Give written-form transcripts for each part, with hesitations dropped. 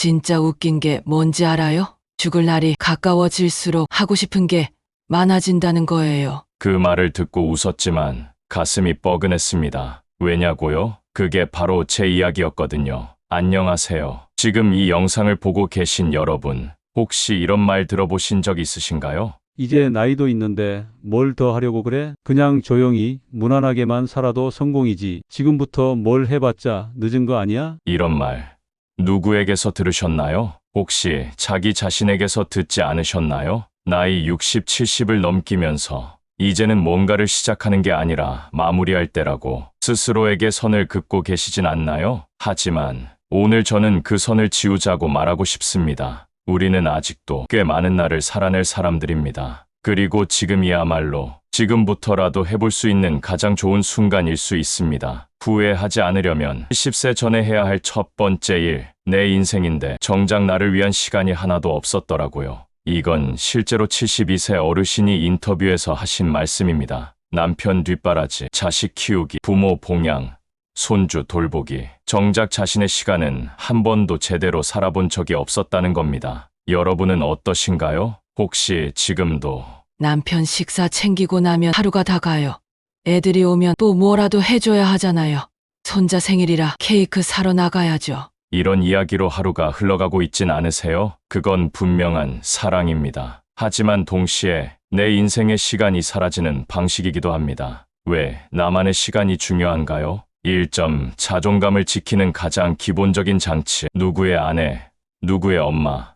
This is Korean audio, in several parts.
진짜 웃긴 게 뭔지 알아요? 죽을 날이 가까워질수록 하고 싶은 게 많아진다는 거예요. 그 말을 듣고 웃었지만 가슴이 뻐근했습니다. 왜냐고요? 그게 바로 제 이야기였거든요. 안녕하세요. 지금 이 영상을 보고 계신 여러분, 혹시 이런 말 들어보신 적 있으신가요? 이제 나이도 있는데 뭘 더 하려고 그래? 그냥 조용히 무난하게만 살아도 성공이지. 지금부터 뭘 해봤자 늦은 거 아니야? 이런 말 누구에게서 들으셨나요? 혹시 자기 자신에게서 듣지 않으셨나요? 나이 60, 70을 넘기면서 이제는 뭔가를 시작하는 게 아니라 마무리할 때라고 스스로에게 선을 긋고 계시진 않나요? 하지만 오늘 저는 그 선을 지우자고 말하고 싶습니다. 우리는 아직도 꽤 많은 날을 살아낼 사람들입니다. 그리고 지금이야말로 지금부터라도 해볼 수 있는 가장 좋은 순간일 수 있습니다. 후회하지 않으려면 70세 전에 해야 할 첫 번째 일, 내 인생인데 정작 나를 위한 시간이 하나도 없었더라고요. 이건 실제로 72세 어르신이 인터뷰에서 하신 말씀입니다. 남편 뒷바라지, 자식 키우기, 부모 봉양, 손주 돌보기. 정작 자신의 시간은 한 번도 제대로 살아본 적이 없었다는 겁니다. 여러분은 어떠신가요? 혹시 지금도 남편 식사 챙기고 나면 하루가 다 가요. 애들이 오면 또 뭐라도 해줘야 하잖아요. 손자 생일이라 케이크 사러 나가야죠. 이런 이야기로 하루가 흘러가고 있진 않으세요? 그건 분명한 사랑입니다. 하지만 동시에 내 인생의 시간이 사라지는 방식이기도 합니다. 왜 나만의 시간이 중요한가요? 1점 자존감을 지키는 가장 기본적인 장치. 누구의 아내, 누구의 엄마,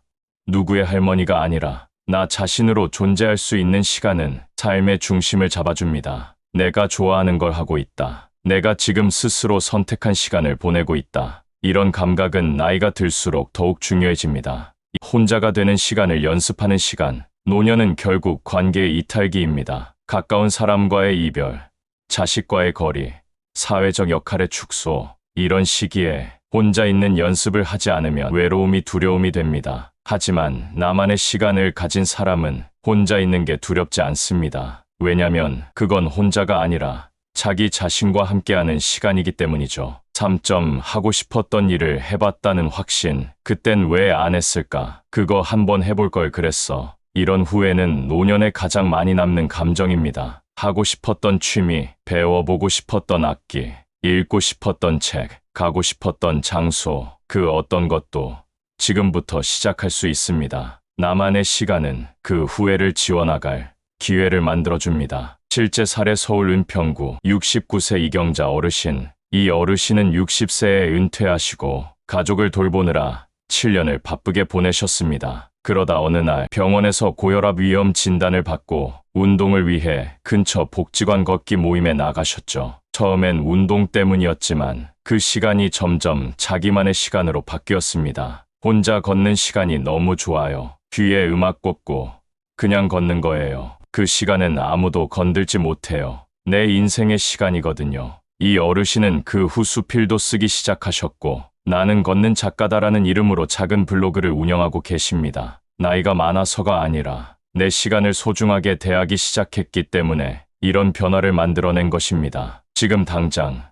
누구의 할머니가 아니라 나 자신으로 존재할 수 있는 시간은 삶의 중심을 잡아줍니다. 내가 좋아하는 걸 하고 있다. 내가 지금 스스로 선택한 시간을 보내고 있다. 이런 감각은 나이가 들수록 더욱 중요해집니다. 혼자가 되는 시간을 연습하는 시간. 노년은 결국 관계의 이탈기입니다. 가까운 사람과의 이별, 자식과의 거리, 사회적 역할의 축소. 이런 시기에 혼자 있는 연습을 하지 않으면 외로움이 두려움이 됩니다. 하지만 나만의 시간을 가진 사람은 혼자 있는 게 두렵지 않습니다. 왜냐면 그건 혼자가 아니라 자기 자신과 함께하는 시간이기 때문이죠. 3점 하고 싶었던 일을 해봤다는 확신. 그땐 왜 안 했을까? 그거 한번 해볼 걸 그랬어. 이런 후회는 노년에 가장 많이 남는 감정입니다. 하고 싶었던 취미, 배워보고 싶었던 악기, 읽고 싶었던 책, 가고 싶었던 장소, 그 어떤 것도 지금부터 시작할 수 있습니다. 나만의 시간은 그 후회를 지워나갈 기회를 만들어줍니다. 실제 사례 서울 은평구 69세 이경자 어르신. 이 어르신은 60세에 은퇴하시고 가족을 돌보느라 7년을 바쁘게 보내셨습니다. 그러다 어느 날 병원에서 고혈압 위험 진단을 받고 운동을 위해 근처 복지관 걷기 모임에 나가셨죠. 처음엔 운동 때문이었지만 그 시간이 점점 자기만의 시간으로 바뀌었습니다. 혼자 걷는 시간이 너무 좋아요. 귀에 음악 꽂고 그냥 걷는 거예요. 그 시간은 아무도 건들지 못해요. 내 인생의 시간이거든요. 이 어르신은 그 후 수필도 쓰기 시작하셨고 나는 걷는 작가다라는 이름으로 작은 블로그를 운영하고 계십니다. 나이가 많아서가 아니라 내 시간을 소중하게 대하기 시작했기 때문에 이런 변화를 만들어낸 것입니다. 지금 당장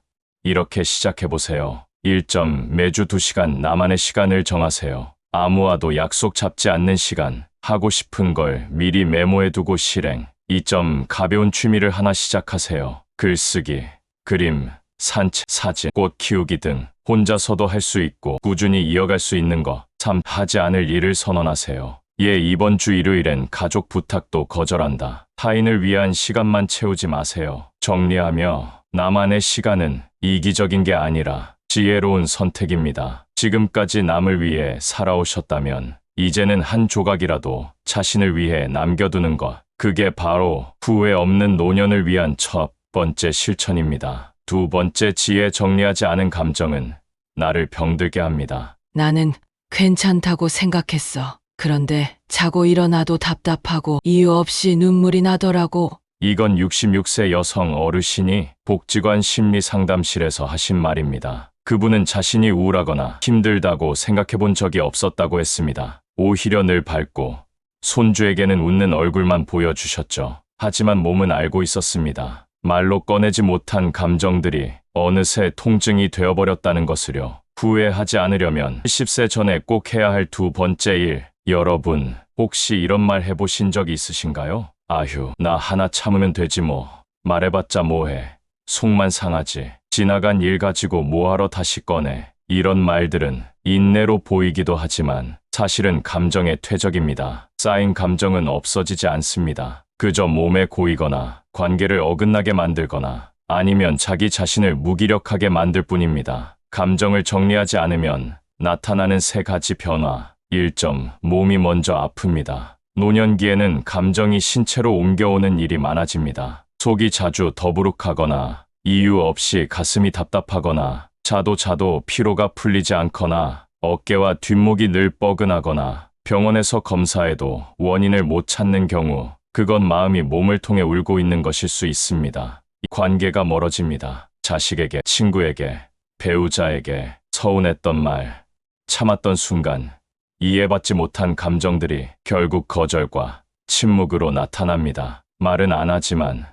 이렇게 시작해보세요. 1점 매주 2시간 나만의 시간을 정하세요. 아무와도 약속 잡지 않는 시간. 하고 싶은 걸 미리 메모해두고 실행. 2점 가벼운 취미를 하나 시작하세요. 글쓰기, 그림, 산책, 사진, 꽃 키우기 등 혼자서도 할 수 있고 꾸준히 이어갈 수 있는 거. 3. 하지 않을 일을 선언하세요. 이번 주 일요일엔 가족 부탁도 거절한다. 타인을 위한 시간만 채우지 마세요. 정리하며 나만의 시간은 이기적인 게 아니라 지혜로운 선택입니다. 지금까지 남을 위해 살아오셨다면 이제는 한 조각이라도 자신을 위해 남겨두는 것. 그게 바로 후회 없는 노년을 위한 첫 번째 실천입니다. 두 번째, 지혜. 정리하지 않은 감정은 나를 병들게 합니다. 나는 괜찮다고 생각했어. 그런데 자고 일어나도 답답하고 이유 없이 눈물이 나더라고. 이건 66세 여성 어르신이 복지관 심리상담실에서 하신 말입니다. 그분은 자신이 우울하거나 힘들다고 생각해본 적이 없었다고 했습니다. 오히려 늘 밝고 손주에게는 웃는 얼굴만 보여주셨죠. 하지만 몸은 알고 있었습니다. 말로 꺼내지 못한 감정들이 어느새 통증이 되어버렸다는 것을요. 후회하지 않으려면 70세 전에 꼭 해야 할 두 번째 일. 여러분, 혹시 이런 말 해보신 적 있으신가요? 아휴, 나 하나 참으면 되지 뭐. 말해봤자 뭐해. 속만 상하지. 지나간 일 가지고 뭐하러 다시 꺼내. 이런 말들은 인내로 보이기도 하지만 사실은 감정의 퇴적입니다. 쌓인 감정은 없어지지 않습니다. 그저 몸에 고이거나 관계를 어긋나게 만들거나 아니면 자기 자신을 무기력하게 만들 뿐입니다. 감정을 정리하지 않으면 나타나는 세 가지 변화. 1점, 몸이 먼저 아픕니다. 노년기에는 감정이 신체로 옮겨오는 일이 많아집니다. 속이 자주 더부룩하거나 이유 없이 가슴이 답답하거나 자도 피로가 풀리지 않거나 어깨와 뒷목이 늘 뻐근하거나 병원에서 검사해도 원인을 못 찾는 경우 그건 마음이 몸을 통해 울고 있는 것일 수 있습니다. 관계가 멀어집니다. 자식에게, 친구에게, 배우자에게 서운했던 말, 참았던 순간 이해받지 못한 감정들이 결국 거절과 침묵으로 나타납니다. 말은 안 하지만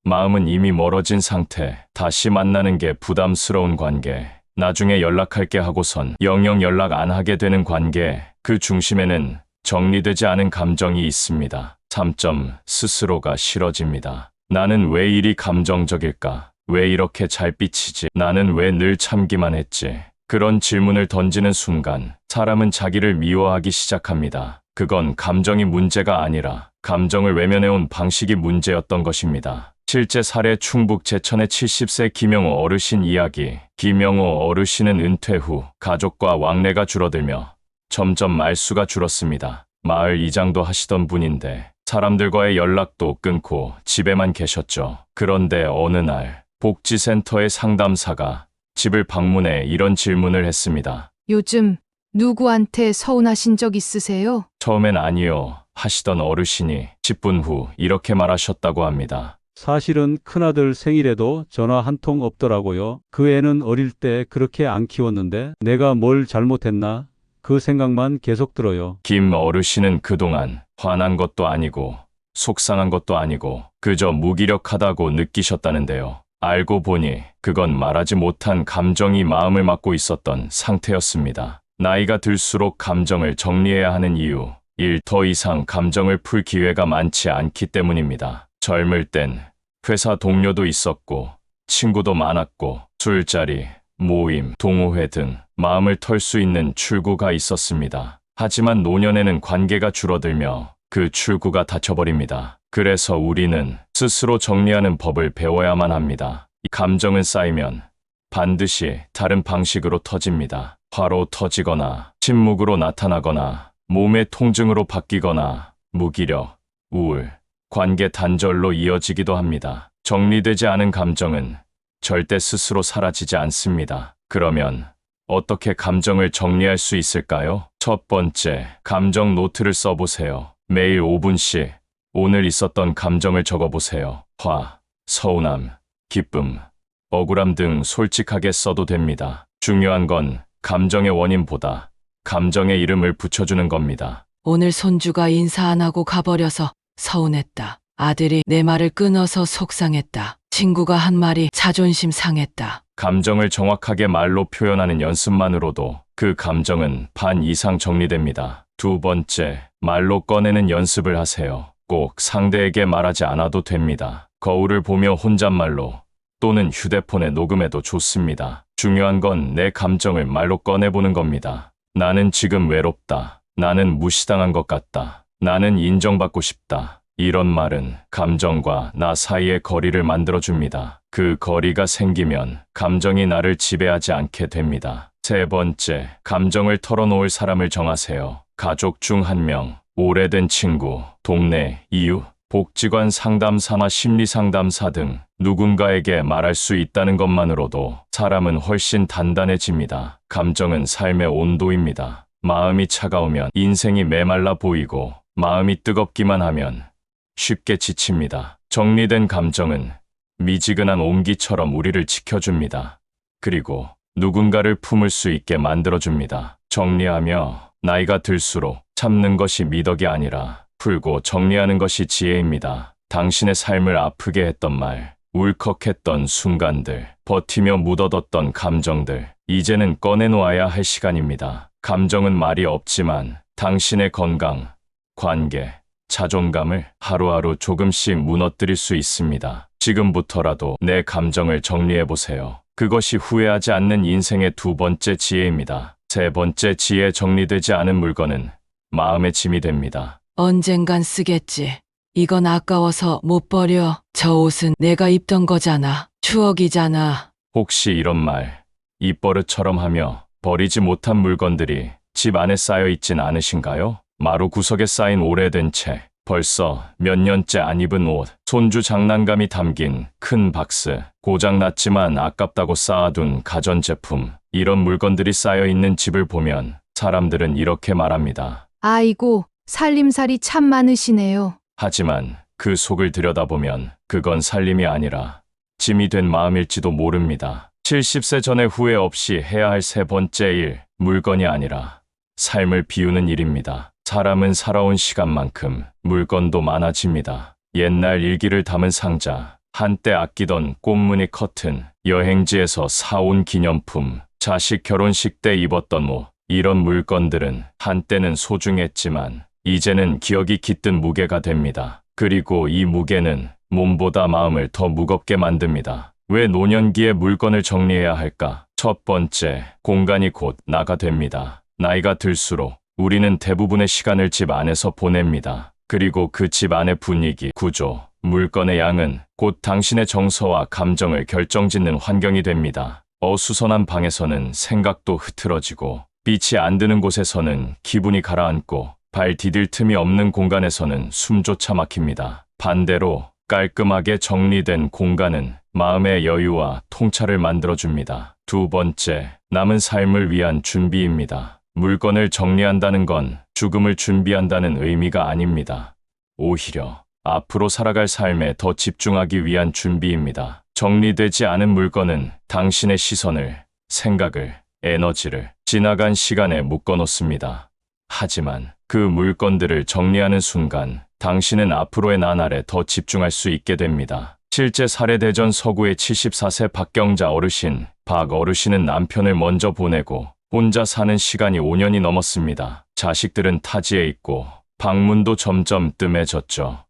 마음은 이미 멀어진 상태. 다시 만나는 게 부담스러운 관계. 나중에 연락할게 하고선 영영 연락 안 하게 되는 관계. 그 중심에는 정리되지 않은 감정이 있습니다. 3점, 스스로가 싫어집니다. 나는 왜 이리 감정적일까? 왜 이렇게 잘 삐치지? 나는 왜 늘 참기만 했지? 그런 질문을 던지는 순간 사람은 자기를 미워하기 시작합니다. 그건 감정이 문제가 아니라 감정을 외면해온 방식이 문제였던 것입니다. 실제 사례 충북 제천의 70세 김영호 어르신 이야기. 김영호 어르신은 은퇴 후 가족과 왕래가 줄어들며 점점 말수가 줄었습니다. 마을 이장도 하시던 분인데 사람들과의 연락도 끊고 집에만 계셨죠. 그런데 어느 날 복지센터의 상담사가 집을 방문해 이런 질문을 했습니다. 요즘 누구한테 서운하신 적 있으세요? 처음엔 아니요 하시던 어르신이 10분 후 이렇게 말하셨다고 합니다. 사실은 큰아들 생일에도 전화 한 통 없더라고요. 그 애는 어릴 때 그렇게 안 키웠는데 내가 뭘 잘못했나? 그 생각만 계속 들어요. 김 어르신은 그동안 화난 것도 아니고 속상한 것도 아니고 그저 무기력하다고 느끼셨다는데요. 알고 보니 그건 말하지 못한 감정이 마음을 막고 있었던 상태였습니다. 나이가 들수록 감정을 정리해야 하는 이유. 1. 더 이상 감정을 풀 기회가 많지 않기 때문입니다. 젊을 땐 회사 동료도 있었고 친구도 많았고 술자리, 모임, 동호회 등 마음을 털 수 있는 출구가 있었습니다. 하지만 노년에는 관계가 줄어들며 그 출구가 닫혀버립니다. 그래서 우리는 스스로 정리하는 법을 배워야만 합니다. 이 감정은 쌓이면 반드시 다른 방식으로 터집니다. 화로 터지거나 침묵으로 나타나거나 몸의 통증으로 바뀌거나 무기력, 우울, 관계 단절로 이어지기도 합니다. 정리되지 않은 감정은 절대 스스로 사라지지 않습니다. 그러면 어떻게 감정을 정리할 수 있을까요? 첫 번째, 감정 노트를 써보세요. 매일 5분씩 오늘 있었던 감정을 적어보세요. 화, 서운함, 기쁨, 억울함 등 솔직하게 써도 됩니다. 중요한 건 감정의 원인보다 감정의 이름을 붙여주는 겁니다. 오늘 손주가 인사 안 하고 가버려서 서운했다. 아들이 내 말을 끊어서 속상했다. 친구가 한 말이 자존심 상했다. 감정을 정확하게 말로 표현하는 연습만으로도 그 감정은 반 이상 정리됩니다. 두 번째, 말로 꺼내는 연습을 하세요. 꼭 상대에게 말하지 않아도 됩니다. 거울을 보며 혼잣말로 또는 휴대폰에 녹음해도 좋습니다. 중요한 건 내 감정을 말로 꺼내보는 겁니다. 나는 지금 외롭다. 나는 무시당한 것 같다. 나는 인정받고 싶다. 이런 말은 감정과 나 사이의 거리를 만들어줍니다. 그 거리가 생기면 감정이 나를 지배하지 않게 됩니다. 세 번째, 감정을 털어놓을 사람을 정하세요. 가족 중 한 명, 오래된 친구, 동네, 이웃, 복지관 상담사나 심리상담사 등 누군가에게 말할 수 있다는 것만으로도 사람은 훨씬 단단해집니다. 감정은 삶의 온도입니다. 마음이 차가우면 인생이 메말라 보이고 마음이 뜨겁기만 하면 쉽게 지칩니다. 정리된 감정은 미지근한 온기처럼 우리를 지켜줍니다. 그리고 누군가를 품을 수 있게 만들어줍니다. 정리하며 나이가 들수록 참는 것이 미덕이 아니라 풀고 정리하는 것이 지혜입니다. 당신의 삶을 아프게 했던 말, 울컥했던 순간들, 버티며 묻어뒀던 감정들, 이제는 꺼내놓아야 할 시간입니다. 감정은 말이 없지만 당신의 건강, 관계, 자존감을 하루하루 조금씩 무너뜨릴 수 있습니다. 지금부터라도 내 감정을 정리해보세요. 그것이 후회하지 않는 인생의 두 번째 지혜입니다. 세 번째 지혜, 정리되지 않은 물건은 마음의 짐이 됩니다. 언젠간 쓰겠지. 이건 아까워서 못 버려. 저 옷은 내가 입던 거잖아. 추억이잖아. 혹시 이런 말, 입버릇처럼 하며 버리지 못한 물건들이 집 안에 쌓여 있진 않으신가요? 마루 구석에 쌓인 오래된 책, 벌써 몇 년째 안 입은 옷, 손주 장난감이 담긴 큰 박스, 고장났지만 아깝다고 쌓아둔 가전제품, 이런 물건들이 쌓여 있는 집을 보면 사람들은 이렇게 말합니다. 아이고, 살림살이 참 많으시네요. 하지만 그 속을 들여다보면 그건 살림이 아니라 짐이 된 마음일지도 모릅니다. 70세 전에 후회 없이 해야 할 세 번째 일, 물건이 아니라 삶을 비우는 일입니다. 사람은 살아온 시간만큼 물건도 많아집니다. 옛날 일기를 담은 상자, 한때 아끼던 꽃무늬 커튼, 여행지에서 사온 기념품, 자식 결혼식 때 입었던 옷, 이런 물건들은 한때는 소중했지만 이제는 기억이 깃든 무게가 됩니다. 그리고 이 무게는 몸보다 마음을 더 무겁게 만듭니다. 왜 노년기에 물건을 정리해야 할까? 첫 번째, 공간이 곧 나가 됩니다. 나이가 들수록 우리는 대부분의 시간을 집 안에서 보냅니다. 그리고 그 집 안의 분위기, 구조, 물건의 양은 곧 당신의 정서와 감정을 결정짓는 환경이 됩니다. 어수선한 방에서는 생각도 흐트러지고, 빛이 안 드는 곳에서는 기분이 가라앉고, 발 디딜 틈이 없는 공간에서는 숨조차 막힙니다. 반대로 깔끔하게 정리된 공간은 마음의 여유와 통찰을 만들어줍니다. 두 번째, 남은 삶을 위한 준비입니다. 물건을 정리한다는 건 죽음을 준비한다는 의미가 아닙니다. 오히려 앞으로 살아갈 삶에 더 집중하기 위한 준비입니다. 정리되지 않은 물건은 당신의 시선을, 생각을, 에너지를 지나간 시간에 묶어놓습니다. 하지만 그 물건들을 정리하는 순간 당신은 앞으로의 나날에 더 집중할 수 있게 됩니다. 실제 사례대전 서구의 74세 박경자 어르신, 박 어르신은 남편을 먼저 보내고 혼자 사는 시간이 5년이 넘었습니다. 자식들은 타지에 있고 방문도 점점 뜸해졌죠.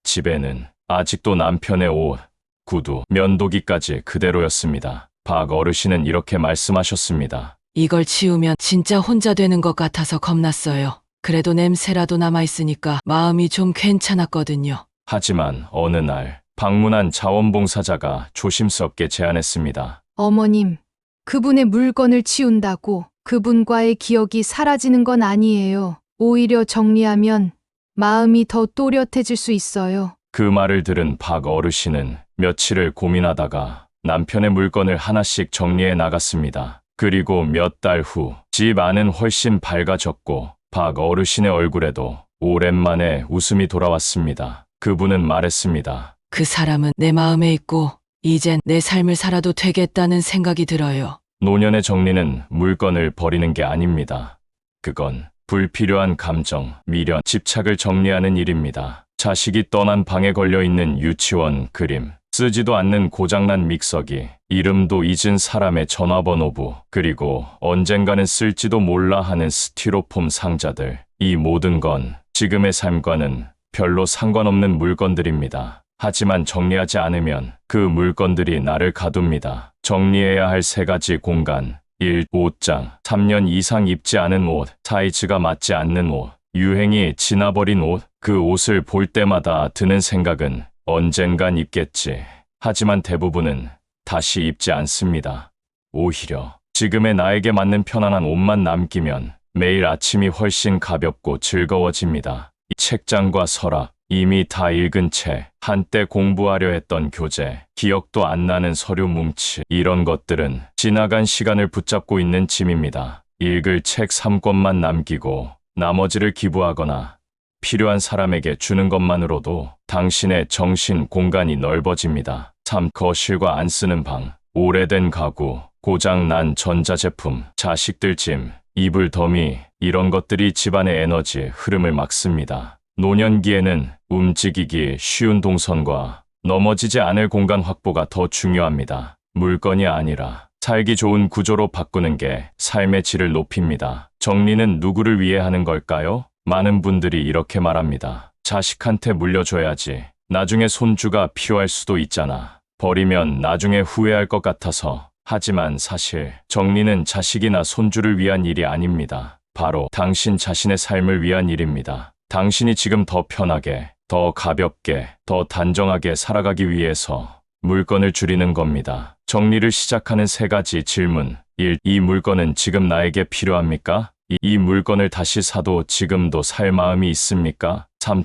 집에는 아직도 남편의 옷, 구두, 면도기까지 그대로였습니다. 박 어르신은 이렇게 말씀하셨습니다. 이걸 치우면 진짜 혼자 되는 것 같아서 겁났어요. 그래도 냄새라도 남아있으니까 마음이 좀 괜찮았거든요. 하지만 어느 날 방문한 자원봉사자가 조심스럽게 제안했습니다. 어머님, 그분의 물건을 치운다고 그분과의 기억이 사라지는 건 아니에요. 오히려 정리하면 마음이 더 또렷해질 수 있어요. 그 말을 들은 박 어르신은 며칠을 고민하다가 남편의 물건을 하나씩 정리해 나갔습니다. 그리고 몇 달 후 집 안은 훨씬 밝아졌고 박 어르신의 얼굴에도 오랜만에 웃음이 돌아왔습니다. 그분은 말했습니다. 그 사람은 내 마음에 있고 이젠 내 삶을 살아도 되겠다는 생각이 들어요. 노년의 정리는 물건을 버리는 게 아닙니다. 그건 불필요한 감정, 미련, 집착을 정리하는 일입니다. 자식이 떠난 방에 걸려있는 유치원 그림, 쓰지도 않는 고장난 믹서기, 이름도 잊은 사람의 전화번호부, 그리고 언젠가는 쓸지도 몰라 하는 스티로폼 상자들. 이 모든 건 지금의 삶과는 별로 상관없는 물건들입니다. 하지만 정리하지 않으면 그 물건들이 나를 가둡니다. 정리해야 할 세 가지 공간. 1. 옷장. 3년 이상 입지 않은 옷, 사이즈가 맞지 않는 옷, 유행이 지나버린 옷. 그 옷을 볼 때마다 드는 생각은 언젠간 입겠지. 하지만 대부분은 다시 입지 않습니다. 오히려 지금의 나에게 맞는 편안한 옷만 남기면 매일 아침이 훨씬 가볍고 즐거워집니다. 이 책장과 서랍, 이미 다 읽은 책, 한때 공부하려 했던 교재, 기억도 안 나는 서류 뭉치, 이런 것들은 지나간 시간을 붙잡고 있는 짐입니다. 읽을 책 3권만 남기고 나머지를 기부하거나 필요한 사람에게 주는 것만으로도 당신의 정신 공간이 넓어집니다. 3. 거실과 안 쓰는 방, 오래된 가구, 고장 난 전자제품, 자식들 짐, 이불 더미, 이런 것들이 집안의 에너지 흐름을 막습니다. 노년기에는 움직이기 쉬운 동선과 넘어지지 않을 공간 확보가 더 중요합니다. 물건이 아니라 살기 좋은 구조로 바꾸는 게 삶의 질을 높입니다. 정리는 누구를 위해 하는 걸까요? 많은 분들이 이렇게 말합니다. 자식한테 물려줘야지. 나중에 손주가 필요할 수도 있잖아. 버리면 나중에 후회할 것 같아서. 하지만 사실 정리는 자식이나 손주를 위한 일이 아닙니다. 바로 당신 자신의 삶을 위한 일입니다. 당신이 지금 더 편하게, 더 가볍게, 더 단정하게 살아가기 위해서 물건을 줄이는 겁니다. 정리를 시작하는 3가지 질문. 1. 이 물건은 지금 나에게 필요합니까? 이 물건을 다시 사도 지금도 살 마음이 있습니까? 3.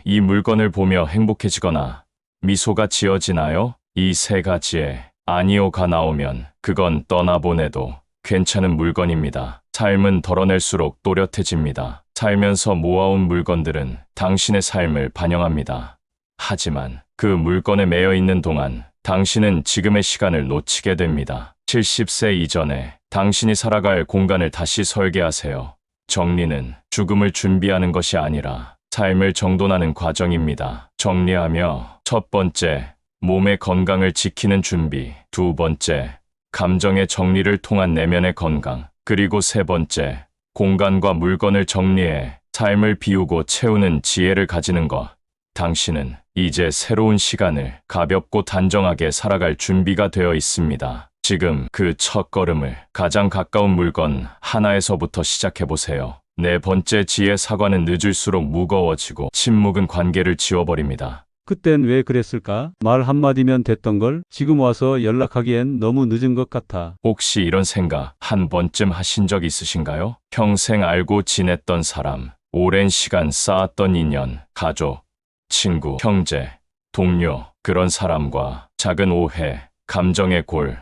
이 물건을 보며 행복해지거나 미소가 지어지나요? 이 3가지에 아니오가 나오면 그건 떠나보내도 괜찮은 물건입니다. 삶은 덜어낼수록 또렷해집니다. 살면서 모아온 물건들은 당신의 삶을 반영합니다. 하지만 그 물건에 매여 있는 동안 당신은 지금의 시간을 놓치게 됩니다. 70세 이전에 당신이 살아갈 공간을 다시 설계하세요. 정리는 죽음을 준비하는 것이 아니라 삶을 정돈하는 과정입니다. 정리하며 첫 번째, 몸의 건강을 지키는 준비. 2번째, 감정의 정리를 통한 내면의 건강. 그리고 3번째, 공간과 물건을 정리해 삶을 비우고 채우는 지혜를 가지는 것. 당신은 이제 새로운 시간을 가볍고 단정하게 살아갈 준비가 되어 있습니다. 지금 그 첫 걸음을 가장 가까운 물건 하나에서부터 시작해보세요. 4번째 지혜. 사과는 늦을수록 무거워지고 침묵은 관계를 지워버립니다. 그땐 왜 그랬을까? 말 한마디면 됐던 걸 지금 와서 연락하기엔 너무 늦은 것 같아. 혹시 이런 생각 한 번쯤 하신 적 있으신가요? 평생 알고 지냈던 사람, 오랜 시간 쌓았던 인연, 가족, 친구, 형제, 동료, 그런 사람과 작은 오해, 감정의 골,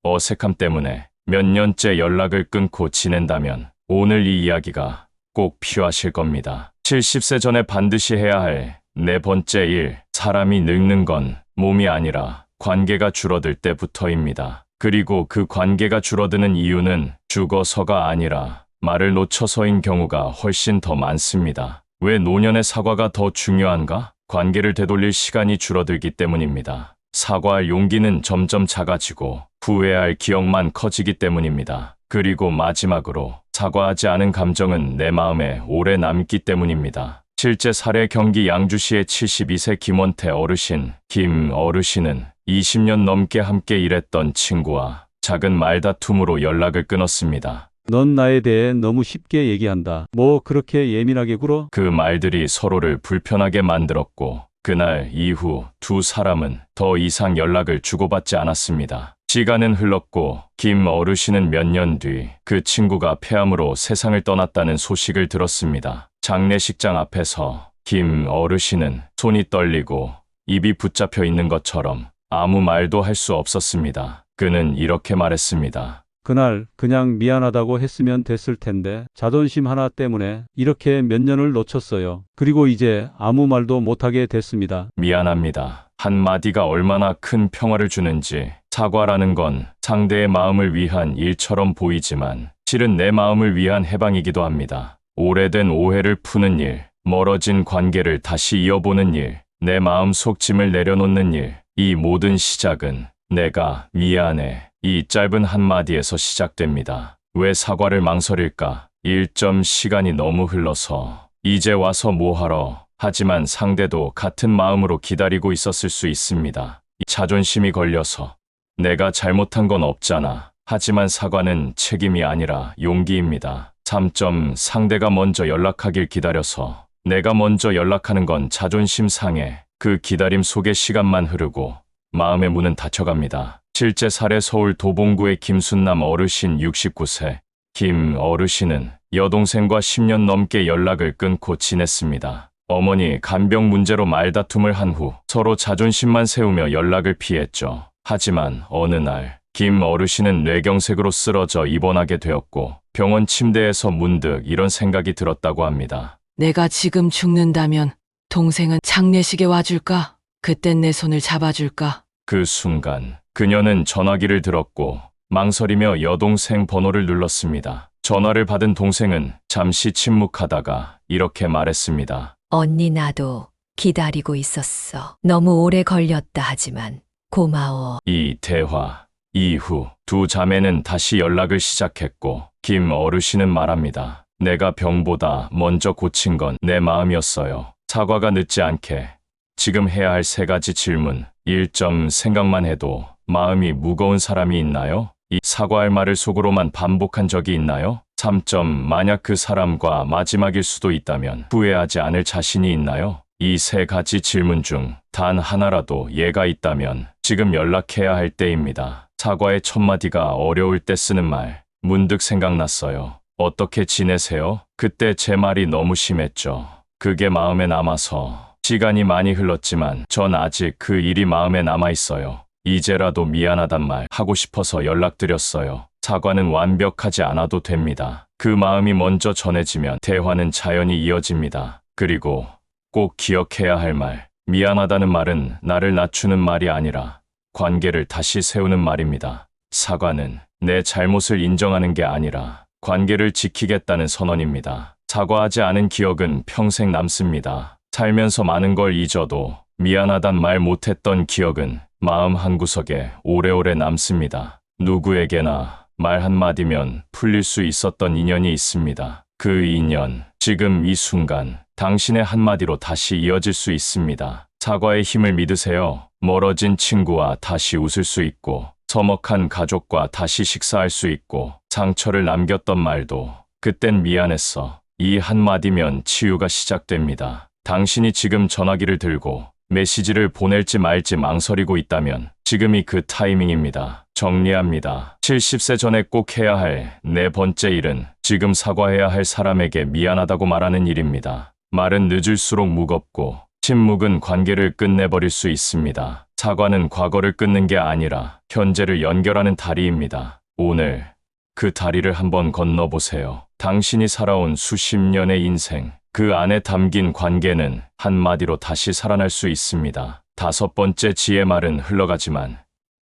어색함 때문에 몇 년째 연락을 끊고 지낸다면 오늘 이 이야기가 꼭 필요하실 겁니다. 70세 전에 반드시 해야 할 4번째 일. 사람이 늙는 건 몸이 아니라 관계가 줄어들 때부터입니다. 그리고 그 관계가 줄어드는 이유는 죽어서가 아니라 말을 놓쳐서인 경우가 훨씬 더 많습니다. 왜 노년의 사과가 더 중요한가? 관계를 되돌릴 시간이 줄어들기 때문입니다. 사과할 용기는 점점 작아지고 후회할 기억만 커지기 때문입니다. 그리고 마지막으로 사과하지 않은 감정은 내 마음에 오래 남기 때문입니다. 실제 사례. 경기 양주시의 72세 김원태 어르신. 김 어르신은 20년 넘게 함께 일했던 친구와 작은 말다툼으로 연락을 끊었습니다. 넌 나에 대해 너무 쉽게 얘기한다. 뭐 그렇게 예민하게 굴어? 그 말들이 서로를 불편하게 만들었고 그날 이후 두 사람은 더 이상 연락을 주고받지 않았습니다. 시간은 흘렀고 김 어르신은 몇 년 뒤 그 친구가 폐암으로 세상을 떠났다는 소식을 들었습니다. 장례식장 앞에서 김 어르신은 손이 떨리고 입이 붙잡혀 있는 것처럼 아무 말도 할 수 없었습니다. 그는 이렇게 말했습니다. 그날 그냥 미안하다고 했으면 됐을 텐데 자존심 하나 때문에 이렇게 몇 년을 놓쳤어요. 그리고 이제 아무 말도 못하게 됐습니다. 미안합니다. 한마디가 얼마나 큰 평화를 주는지. 사과라는 건 상대의 마음을 위한 일처럼 보이지만 실은 내 마음을 위한 해방이기도 합니다. 오래된 오해를 푸는 일, 멀어진 관계를 다시 이어보는 일, 내 마음속 짐을 내려놓는 일. 이 모든 시작은 내가 미안해. 이 짧은 한마디에서 시작됩니다. 왜 사과를 망설일까? 1점 시간이 너무 흘러서 이제 와서 뭐하러? 하지만 상대도 같은 마음으로 기다리고 있었을 수 있습니다. 자존심이 걸려서 내가 잘못한 건 없잖아. 하지만 사과는 책임이 아니라 용기입니다. 3점 상대가 먼저 연락하길 기다려서 내가 먼저 연락하는 건 자존심 상해. 그 기다림 속에 시간만 흐르고 마음의 문은 닫혀갑니다. 실제 사례. 서울 도봉구의 김순남 어르신 69세. 김 어르신은 여동생과 10년 넘게 연락을 끊고 지냈습니다. 어머니 간병 문제로 말다툼을 한 후 서로 자존심만 세우며 연락을 피했죠. 하지만 어느 날 김 어르신은 뇌경색으로 쓰러져 입원하게 되었고 병원 침대에서 문득 이런 생각이 들었다고 합니다. 내가 지금 죽는다면 동생은 장례식에 와줄까? 그땐 내 손을 잡아줄까? 그 순간 그녀는 전화기를 들었고 망설이며 여동생 번호를 눌렀습니다. 전화를 받은 동생은 잠시 침묵하다가 이렇게 말했습니다. 언니 나도 기다리고 있었어. 너무 오래 걸렸다 하지만 고마워. 이 대화, 이후 두 자매는 다시 연락을 시작했고 김 어르신은 말합니다. 내가 병보다 먼저 고친 건 내 마음이었어요. 사과가 늦지 않게 지금 해야 할 3가지 질문. 1점 생각만 해도 마음이 무거운 사람이 있나요? 2. 사과할 말을 속으로만 반복한 적이 있나요? 3점 만약 그 사람과 마지막일 수도 있다면 후회하지 않을 자신이 있나요? 이 3가지 질문 중 단 하나라도 예가 있다면 지금 연락해야 할 때입니다. 사과의 첫 마디가 어려울 때 쓰는 말. 문득 생각났어요. 어떻게 지내세요? 그때 제 말이 너무 심했죠. 그게 마음에 남아서 시간이 많이 흘렀지만 전 아직 그 일이 마음에 남아 있어요. 이제라도 미안하단 말 하고 싶어서 연락드렸어요. 사과는 완벽하지 않아도 됩니다. 그 마음이 먼저 전해지면 대화는 자연히 이어집니다. 그리고 꼭 기억해야 할 말. 미안하다는 말은 나를 낮추는 말이 아니라 관계를 다시 세우는 말입니다. 사과는 내 잘못을 인정하는 게 아니라 관계를 지키겠다는 선언입니다. 사과하지 않은 기억은 평생 남습니다. 살면서 많은 걸 잊어도 미안하단 말 못했던 기억은 마음 한구석에 오래오래 남습니다. 누구에게나 말 한마디면 풀릴 수 있었던 인연이 있습니다. 그 인연, 지금 이 순간 당신의 한마디로 다시 이어질 수 있습니다. 사과의 힘을 믿으세요. 멀어진 친구와 다시 웃을 수 있고 서먹한 가족과 다시 식사할 수 있고 상처를 남겼던 말도 그땐 미안했어. 이 한마디면 치유가 시작됩니다. 당신이 지금 전화기를 들고 메시지를 보낼지 말지 망설이고 있다면 지금이 그 타이밍입니다. 정리합니다. 70세 전에 꼭 해야 할 4번째 일은 지금 사과해야 할 사람에게 미안하다고 말하는 일입니다. 말은 늦을수록 무겁고 침묵은 관계를 끝내버릴 수 있습니다. 사과는 과거를 끊는 게 아니라 현재를 연결하는 다리입니다. 오늘 그 다리를 한번 건너보세요. 당신이 살아온 수십 년의 인생, 그 안에 담긴 관계는 한마디로 다시 살아날 수 있습니다. 5번째 지혜 말은 흘러가지만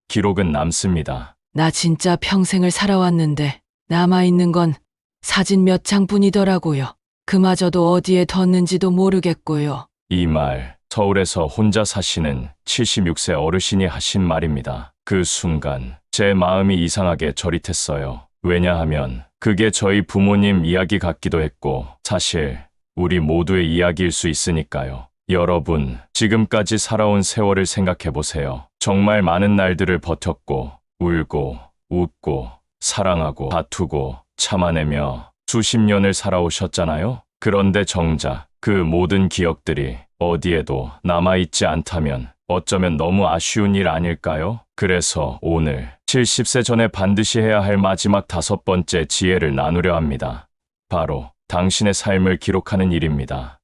기록은 남습니다. 나 진짜 평생을 살아왔는데 남아있는 건 사진 몇 장뿐이더라고요. 그마저도 어디에 뒀는지도 모르겠고요. 이 말, 서울에서 혼자 사시는 76세 어르신이 하신 말입니다. 그 순간 제 마음이 이상하게 저릿했어요. 왜냐하면 그게 저희 부모님 이야기 같기도 했고 사실 우리 모두의 이야기일 수 있으니까요. 여러분, 지금까지 살아온 세월을 생각해보세요. 정말 많은 날들을 버텼고 울고 웃고 사랑하고 다투고 참아내며 수십 년을 살아오셨잖아요. 그런데 정작 그 모든 기억들이 어디에도 남아있지 않다면 어쩌면 너무 아쉬운 일 아닐까요? 그래서 오늘 70세 전에 반드시 해야 할 마지막 5번째 지혜를 나누려 합니다. 바로 당신의 삶을 기록하는 일입니다.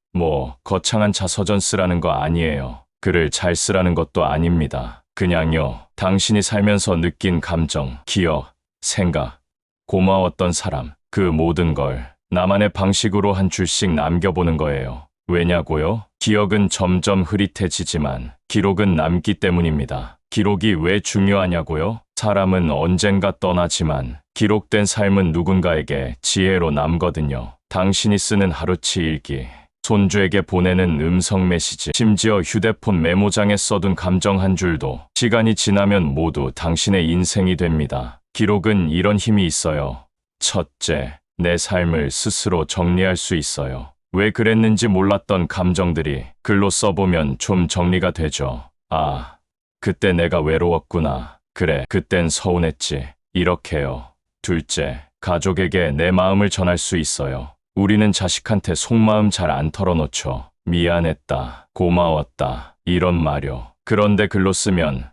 거창한 자서전 쓰라는 거 아니에요. 글을 잘 쓰라는 것도 아닙니다. 그냥요, 당신이 살면서 느낀 감정, 기억, 생각, 고마웠던 사람, 그 모든 걸 나만의 방식으로 한 줄씩 남겨보는 거예요. 왜냐고요? 기억은 점점 흐릿해지지만 기록은 남기 때문입니다. 기록이 왜 중요하냐고요? 사람은 언젠가 떠나지만 기록된 삶은 누군가에게 지혜로 남거든요. 당신이 쓰는 하루치 일기, 손주에게 보내는 음성 메시지, 심지어 휴대폰 메모장에 써둔 감정 한 줄도 시간이 지나면 모두 당신의 인생이 됩니다. 기록은 이런 힘이 있어요. 첫째, 내 삶을 스스로 정리할 수 있어요. 왜 그랬는지 몰랐던 감정들이 글로 써보면 좀 정리가 되죠. 아, 그때 내가 외로웠구나. 그래, 그땐 서운했지. 이렇게요. 둘째, 가족에게 내 마음을 전할 수 있어요. 우리는 자식한테 속마음 잘 안 털어놓죠. 미안했다, 고마웠다, 이런 말요. 그런데 글로 쓰면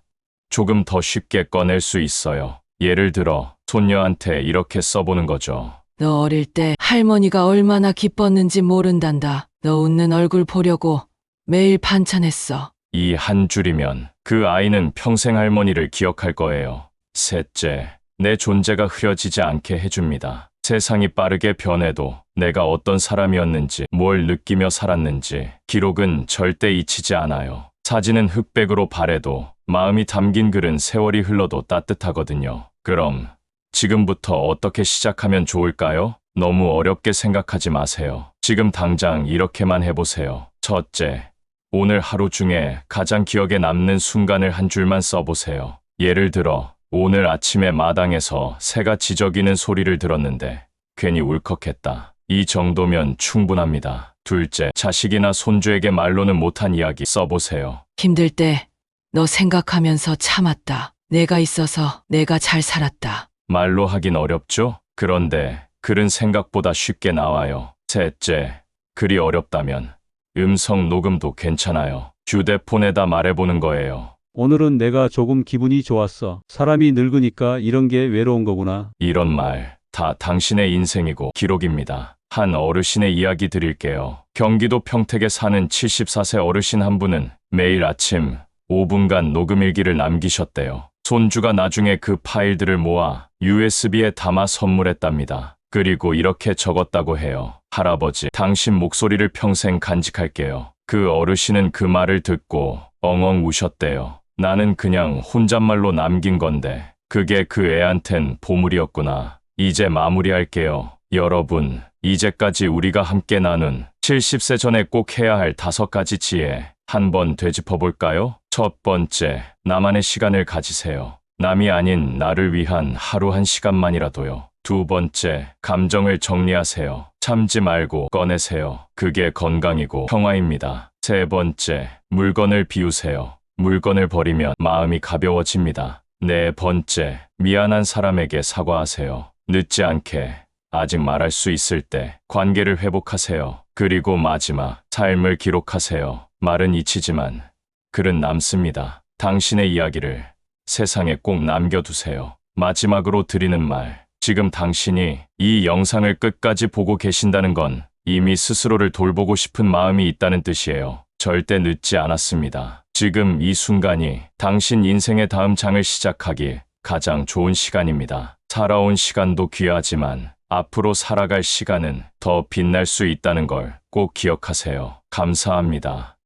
조금 더 쉽게 꺼낼 수 있어요. 예를 들어 손녀한테 이렇게 써보는 거죠. 너 어릴 때 할머니가 얼마나 기뻤는지 모른단다. 너 웃는 얼굴 보려고 매일 반찬했어. 이 한 줄이면 그 아이는 평생 할머니를 기억할 거예요. 셋째, 내 존재가 흐려지지 않게 해줍니다. 세상이 빠르게 변해도 내가 어떤 사람이었는지, 뭘 느끼며 살았는지 기록은 절대 잊히지 않아요. 사진은 흑백으로 바래도 마음이 담긴 글은 세월이 흘러도 따뜻하거든요. 그럼 지금부터 어떻게 시작하면 좋을까요? 너무 어렵게 생각하지 마세요. 지금 당장 이렇게만 해보세요. 첫째, 오늘 하루 중에 가장 기억에 남는 순간을 한 줄만 써보세요. 예를 들어 오늘 아침에 마당에서 새가 지저귀는 소리를 들었는데 괜히 울컥했다. 이 정도면 충분합니다. 둘째, 자식이나 손주에게 말로는 못한 이야기 써보세요. 힘들 때 너 생각하면서 참았다. 내가 있어서 내가 잘 살았다. 말로 하긴 어렵죠? 그런데 글은 생각보다 쉽게 나와요. 셋째, 글이 어렵다면 음성 녹음도 괜찮아요. 휴대폰에다 말해보는 거예요. 오늘은 내가 조금 기분이 좋았어. 사람이 늙으니까 이런 게 외로운 거구나. 이런 말 다 당신의 인생이고 기록입니다. 한 어르신의 이야기 드릴게요. 경기도 평택에 사는 74세 어르신 한 분은 매일 아침 5분간 녹음일기를 남기셨대요. 손주가 나중에 그 파일들을 모아 USB에 담아 선물했답니다. 그리고 이렇게 적었다고 해요. 할아버지, 당신 목소리를 평생 간직할게요. 그 어르신은 그 말을 듣고 엉엉 우셨대요. 나는 그냥 혼잣말로 남긴 건데 그게 그 애한텐 보물이었구나. 이제 마무리할게요. 여러분, 이제까지 우리가 함께 나눈 70세 전에 꼭 해야 할 5가지 지혜 한번 되짚어볼까요? 첫 번째, 나만의 시간을 가지세요. 남이 아닌 나를 위한 하루 한 시간만이라도요. 두 번째, 감정을 정리하세요. 참지 말고 꺼내세요. 그게 건강이고 평화입니다. 세 번째, 물건을 비우세요. 물건을 버리면 마음이 가벼워집니다. 네 번째, 미안한 사람에게 사과하세요. 늦지 않게, 아직 말할 수 있을 때 관계를 회복하세요. 그리고 마지막, 삶을 기록하세요. 말은 잊히지만 글은 남습니다. 당신의 이야기를 세상에 꼭 남겨두세요. 마지막으로 드리는 말, 지금 당신이 이 영상을 끝까지 보고 계신다는 건 이미 스스로를 돌보고 싶은 마음이 있다는 뜻이에요. 절대 늦지 않았습니다. 지금 이 순간이 당신 인생의 다음 장을 시작하기 가장 좋은 시간입니다. 살아온 시간도 귀하지만 앞으로 살아갈 시간은 더 빛날 수 있다는 걸 꼭 기억하세요. 감사합니다.